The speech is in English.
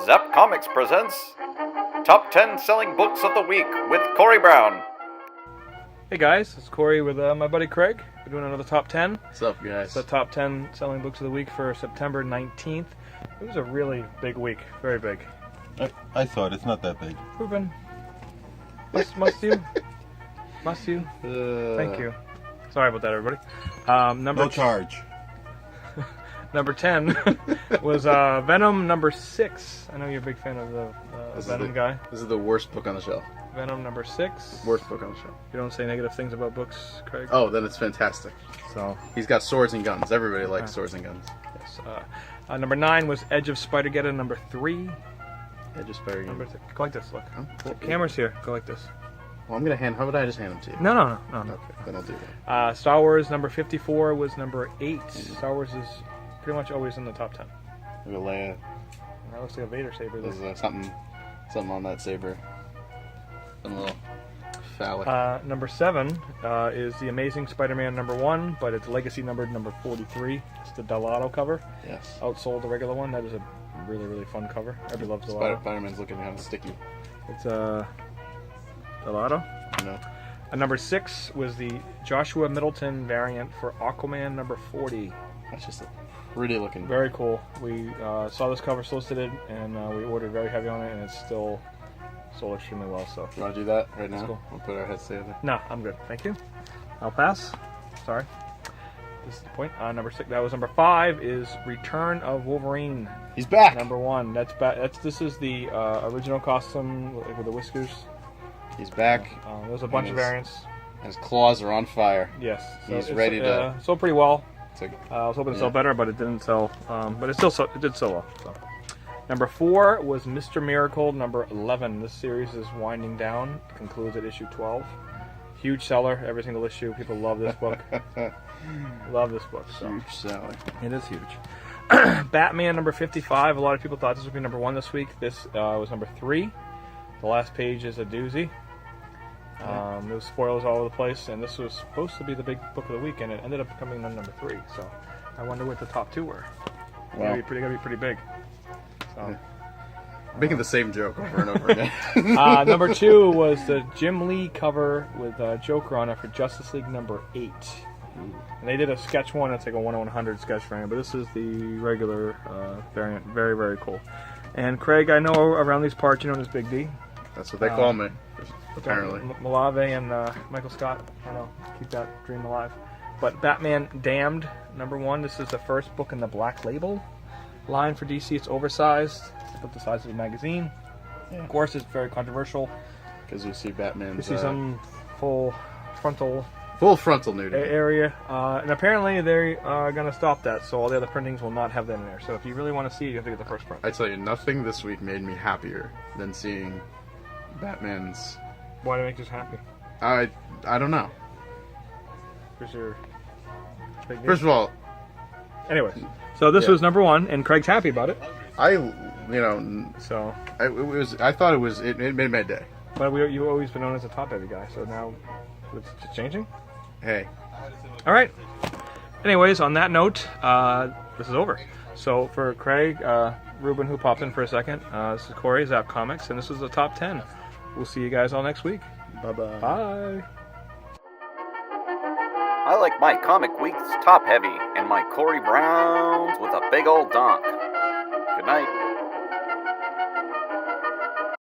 Zap Comics presents Top 10 Selling Books of the Week with Corey Brown. Hey guys, it's Corey with my buddy Craig. We're doing another top 10. What's up, guys? It's the top 10 selling books of the week for September 19th. It was a really big week, very big. I thought it's not that big. Ruben, must you? Must you? Thank you. Sorry about that, everybody. No charge. Number 10 was Venom number 6. I know you're a big fan of the Venom guy. This is the worst book on the shelf. Venom number 6. Worst book on the shelf. You don't say negative things about books, Craig? Oh, then it's fantastic. So He's got swords and guns. Everybody likes swords and guns. yes. Number 9 was Edge of Spider-Geddon number 3. Yeah, just better. Number 6. Go like this, look. Huh? The camera's here. Go like this. Well, I'm gonna hand. How would I just hand them to you? No. Okay, then I'll do that. Star Wars number 54 was number 8. Star Wars is pretty much always in the top 10. Look at Leia. And that looks like a Vader saber. There's something on that saber. Something a little phallic. Number 7 is The Amazing Spider-Man number 1, but it's legacy numbered number 43. It's the Delato cover. Yes. Outsold the regular one. That is a really, really fun cover. Everybody loves Delato. Spider-Man's looking kind of sticky. It's Delato. No. Number 6 was the Joshua Middleton variant for Aquaman number 40. That's just a pretty looking. Very cool. We saw this cover solicited, and we ordered very heavy on it, and it's still sold extremely well. So, You want to do that right now? cool. We'll put our heads together. no, I'm good. Thank you. I'll pass. Sorry. This is the point. Number 6. That was number 5. Is Return of Wolverine. He's back. Number 1. This is the original costume with the whiskers. He's back. There's a bunch of variants. His claws are on fire. Yes. He's ready to. Sold pretty well. It's like, I was hoping to sell better, but it didn't sell. But it did sell well. So. Number 4 was Mr. Miracle number 11. This series is winding down. It concludes at issue 12. Huge seller, every single issue. People love this book. Love this book. So. huge seller. It is huge. Batman number 55. A lot of people thought this would be number 1 this week. This was number 3. The last page is a doozy. There was spoilers all over the place, and this was supposed to be the big book of the week, and it ended up coming in number 3. So I wonder what the top 2 were. Wow. It's gonna be pretty big. So. Making the same joke over and over again. Number 2 was the Jim Lee cover with Joker on it for Justice League number 8. And they did a sketch one. It's like a 1/100 sketch variant, but this is the regular variant. Very, very cool. And Craig, I know around these parts you know as Big D. That's what they call me, apparently. Malave and Michael Scott, I know, keep that dream alive. But Batman Damned, number 1. This is the first book in the Black Label line for DC. It's oversized. It's about the size of a magazine. Yeah. Of course, it's very controversial. Because you see Batman's... You see some full frontal nudity. area. And apparently they are going to stop that, so all the other printings will not have that in there. So if you really want to see it, you have to get the first print. I tell you, nothing this week made me happier than seeing Batman's... Why do you make this happy? I don't know. Because you're big news? First of all, Anyways, so this was number 1, and Craig's happy about it. So, I thought it made my day. but you've always been known as a top-heavy guy, so now it's changing? Hey. All right. Anyways, on that note, this is over. So for Craig, Ruben, who popped in for a second, this is Corey, Zap Comics, and this is the top 10. We'll see you guys all next week. Bye-bye. Bye. I like my comic weeks top heavy and my Corey Browns with a big old donk. Good night.